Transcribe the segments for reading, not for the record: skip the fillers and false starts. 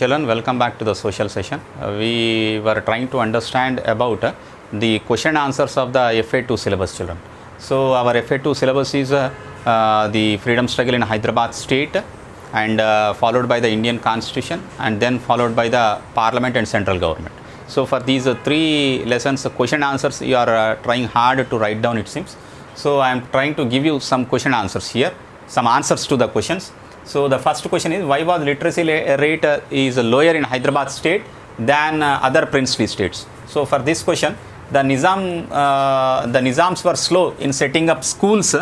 Children, welcome back to the social session. We were trying to understand about the question answers of the FA2 syllabus, children. So our FA2 syllabus is the freedom struggle in Hyderabad state, and followed by the Indian constitution, and then followed by the parliament and central government. So for these three lessons, question answers you are trying hard to write down, it seems. So I am trying to give you some question answers here, some answers to the questions. So the first question is, why was literacy rate is lower in Hyderabad state than other princely states? So for this question, the Nizams were slow in setting up schools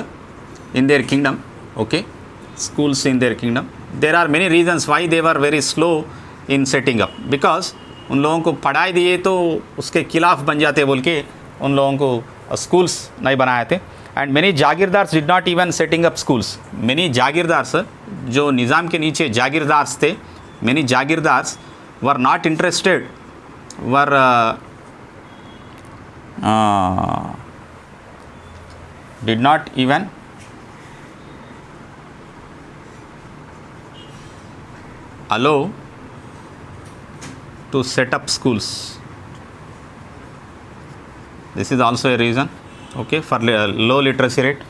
in their kingdom. Okay, schools in their kingdom. There are many reasons why they were very slow in setting up, because उन लोगों को पढ़ाई दिए तो उसके खिलाफ बन जाते बोल के उन लोगों को स्कूल्स नहीं बनाए थे. And many jagirdars did not even setting up schools. Many jagirdars जो निज़ाम के नीचे जागीरदार्स थे, many jagirdars were not interested, were did not even allow to set up schools. This is also a reason, okay, for low literacy rate.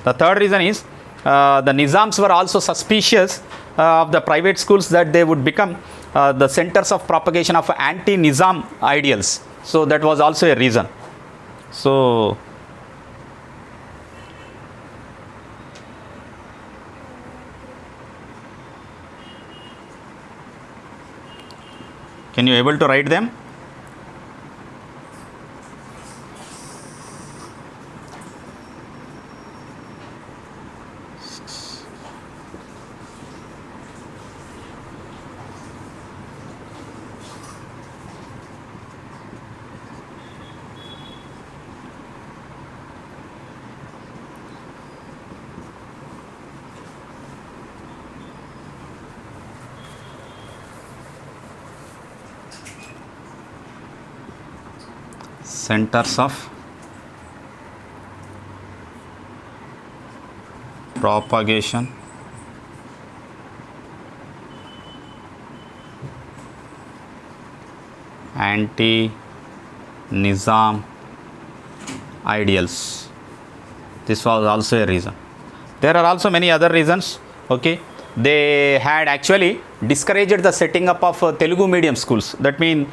The third reason is the Nizams were also suspicious of the private schools, that they would become the centers of propagation of anti-Nizam ideals. So that was also a reason. So can you able to write them? Centers of propagation anti-Nizam ideals. This was also a reason. There are also many other reasons. Okay, they had actually discouraged the setting up of Telugu medium schools. That means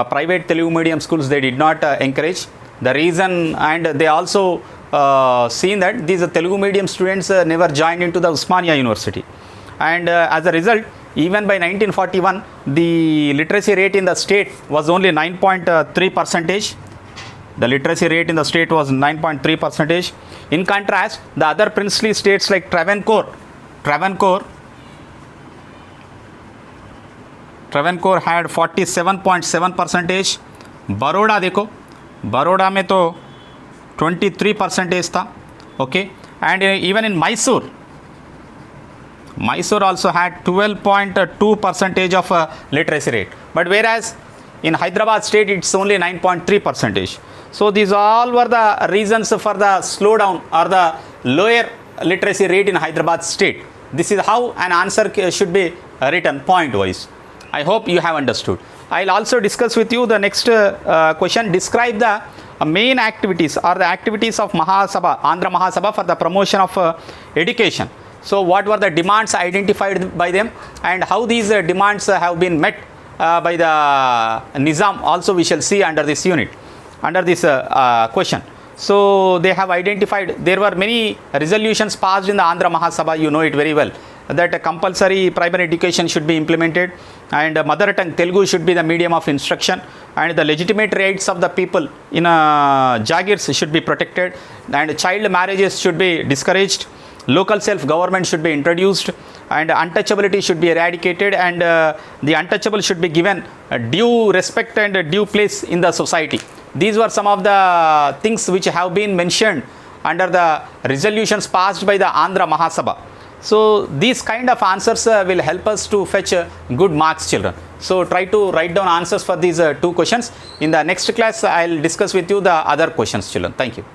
private Telugu medium schools they did not encourage. The reason, and they also seen that these Telugu medium students never joined into the Osmania University, and as a result, even by 1941, the literacy rate in the state was only 9.3%. The literacy rate in the state was 9.3%. In contrast, the other princely states like Travancore had 47.7%. Baroda देखो, बड़ौदा में तो 23% था. Okay, and even in Mysore also had 12.2% of literacy rate, but whereas in Hyderabad state it's only 9.3%. So these all were the reasons for the slowdown or the lower literacy rate in Hyderabad state. This is how an answer should be written point wise. I hope you have understood. I'll also discuss with you the next question. Describe the main activities or the activities of Mahasabha, Andhra Mahasabha, for the promotion of education. So what were the demands identified by them, and how these demands have been met by the Nizam also we shall see under this unit, under this question. So they have identified, there were many resolutions passed in the Andhra Mahasabha, you know it very well, that compulsory primary education should be implemented, and mother tongue Telugu should be the medium of instruction, and the legitimate rights of the people in Jagirs should be protected, and child marriages should be discouraged, local self-government should be introduced, and untouchability should be eradicated, and the untouchable should be given due respect and due place in the society. These were some of the things which have been mentioned under the resolutions passed by the Andhra Mahasabha. So these kind of answers will help us to fetch good marks, children. So try to write down answers for these two questions. In the next class, I will discuss with you the other questions, children. Thank you.